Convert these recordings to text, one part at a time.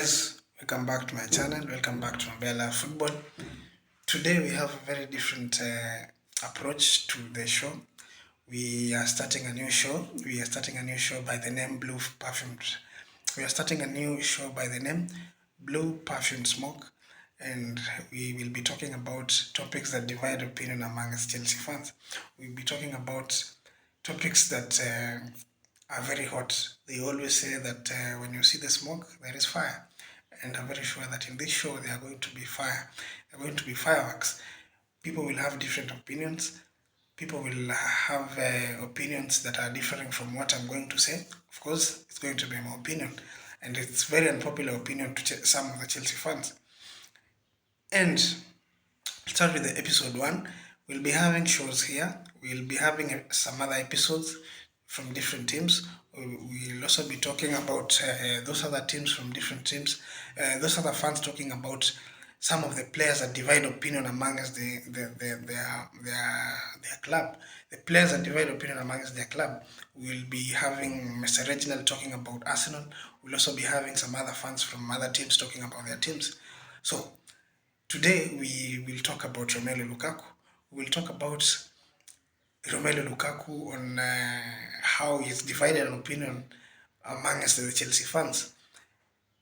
guys, welcome back to my channel, welcome back to BlUE Football. Today we have a very different approach to the show. We are starting a new show. We are starting a new show by the name BlUE Perfumed. We are starting a new show by the name BlUE Perfumed Smoke, and we will be talking about topics that divide opinion among us Chelsea fans. We'll be talking about topics that are very hot. They always say that when you see the smoke, there is fire. And I'm very sure that in this show, there are going to be fire. There are going to be fireworks. People will have different opinions. People will have opinions that are different from what I'm going to say. Of course, it's going to be my opinion. And it's very unpopular opinion to some of the Chelsea fans. And start with the episode 1. We'll be having shows here. We'll be having some other episodes from different teams. We'll also be talking about those other teams from different teams. Those other fans talking about some of the players that divide opinion amongst their club. The players that divide opinion amongst their club. We'll be having Mr. Reginald talking about Arsenal. We'll also be having some other fans from other teams talking about their teams. So today we will talk about Romelu Lukaku. We'll talk about Romelu Lukaku on how he's divided an opinion amongst the Chelsea fans.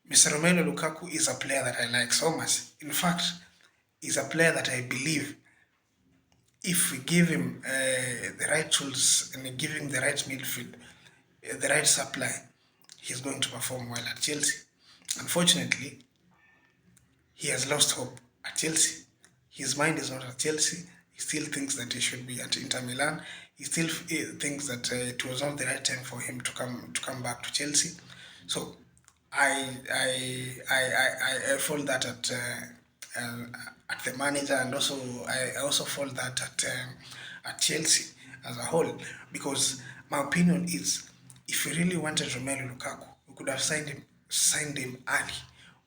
Mr. Romelu Lukaku is a player that I like so much. In fact, he's a player that I believe if we give him the right tools and give him the right midfield, the right supply, he's going to perform well at Chelsea. Unfortunately, he has lost hope at Chelsea. His mind is not at Chelsea. He still thinks that he should be at Inter Milan. He still thinks that it was not the right time for him to come back to Chelsea. So I fall that at the manager, and also I also fall that at Chelsea as a whole, because my opinion is if we really wanted Romelu Lukaku, we could have signed him early.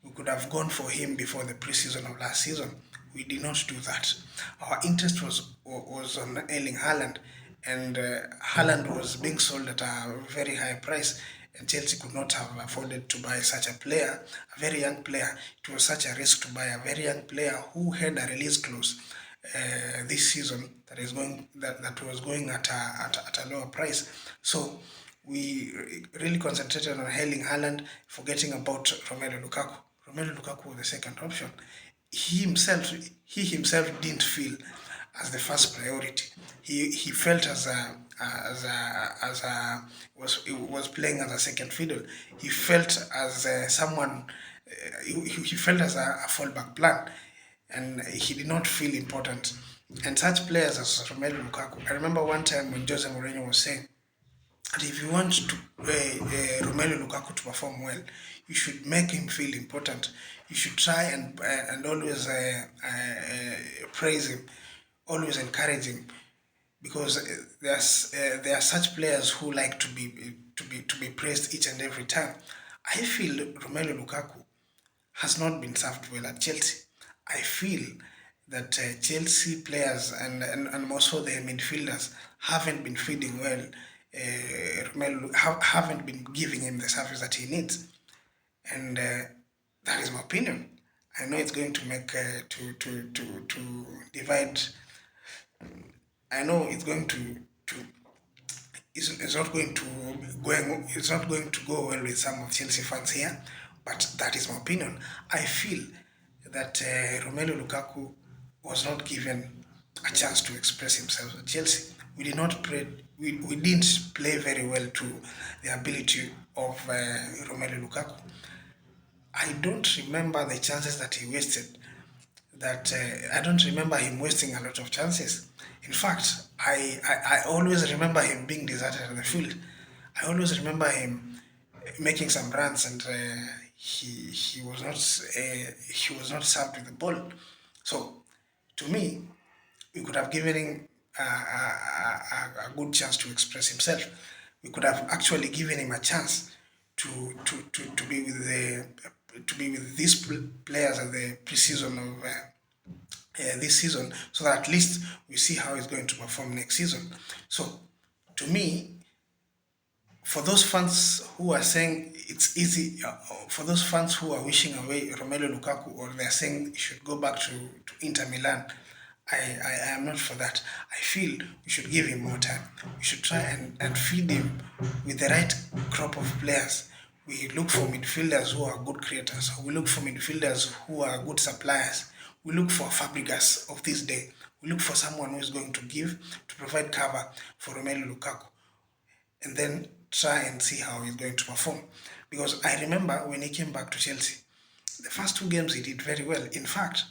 We could have gone for him before the preseason of last season. We did not do that. Our interest was on Erling Haaland, and Haaland was being sold at a very high price, and Chelsea could not have afforded to buy such a player, a very young player. It was such a risk to buy a very young player who had a release clause this season that was going at a lower price. So we really concentrated on Erling Haaland, forgetting about Romelu Lukaku. Romelu Lukaku was the second option. He himself didn't feel as the first priority. He felt was playing as a second fiddle. He felt as someone. He felt as a fallback plan, and he did not feel important. And such players as Romelu Lukaku. I remember one time when Jose Mourinho was saying, and if you want to Romelu Lukaku to perform well, you should make him feel important. You should try and always praise him, always encourage him, because there are such players who like to be praised each and every time. I feel Romelu Lukaku has not been served well at Chelsea. I feel that Chelsea players and also the midfielders haven't been feeding well. Haven't been giving him the service that he needs, and that is my opinion. I know it's going to make to divide. I know it's going to it's not going to go well with some of Chelsea fans here, but that is my opinion. I feel that Romelu Lukaku was not given a chance to express himself at Chelsea. We didn't play very well to the ability of Romelu Lukaku. I don't remember the chances that he wasted. I don't remember him wasting a lot of chances. In fact, I always remember him being deserted in the field. I always remember him making some runs, and he was not served with the ball. So to me, we could have given him a good chance to express himself. We could have actually given him a chance to be with these players at the preseason of this season, so that at least we see how he's going to perform next season. So to me, For those fans who are saying it's easy, for those fans who are wishing away Romelu Lukaku, or they're saying he should go back to Inter Milan, I am not for that. I feel we should give him more time. We should try and feed him with the right crop of players. We look for midfielders who are good creators. We look for midfielders who are good suppliers. We look for Fabregas of this day. We look for someone who is going to provide cover for Romelu Lukaku, and then try and see how he's going to perform. Because I remember when he came back to Chelsea, the first two games he did very well. In fact,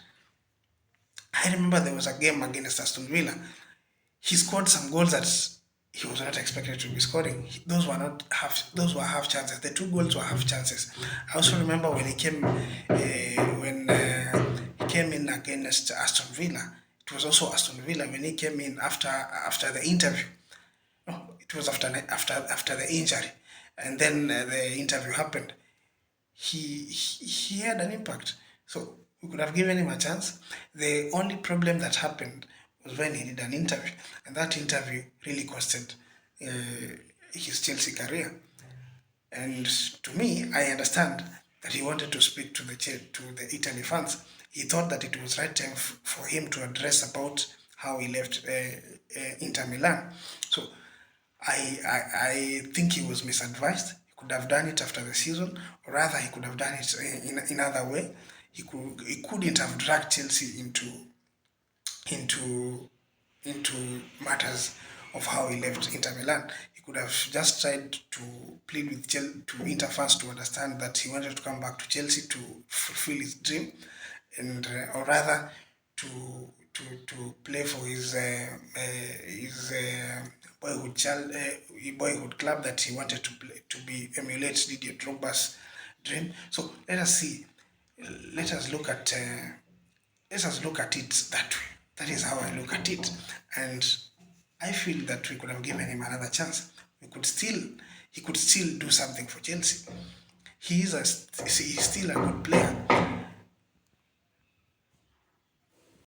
I remember there was a game against Aston Villa. He scored some goals that he was not expected to be scoring. Those were not half. Those were half chances. The two goals were half chances. I also remember when he came in against Aston Villa. It was also Aston Villa when he came in after the interview. No, it was after the injury, and then the interview happened. He had an impact. So we could have given him a chance. The only problem that happened was when he did an interview, and that interview really costed uh, his Chelsea career. And to me, I understand that he wanted to speak to the Italy fans. He thought that it was right time for him to address about how he left Inter Milan. So I think he was misadvised. He could have done it after the season, or rather, he could have done it in another way. He couldn't have dragged Chelsea into into matters of how he left Inter Milan. He could have just tried to plead with to Inter fans to understand that he wanted to come back to Chelsea to fulfill his dream, and or rather to to play for his boyhood club that he wanted to play to be emulate Didier Drogba's dream. So let us see. Let us look at let us look at it that way. That is how I look at it, and I feel that we could have given him another chance. He could still do something for Chelsea. He is still a good player.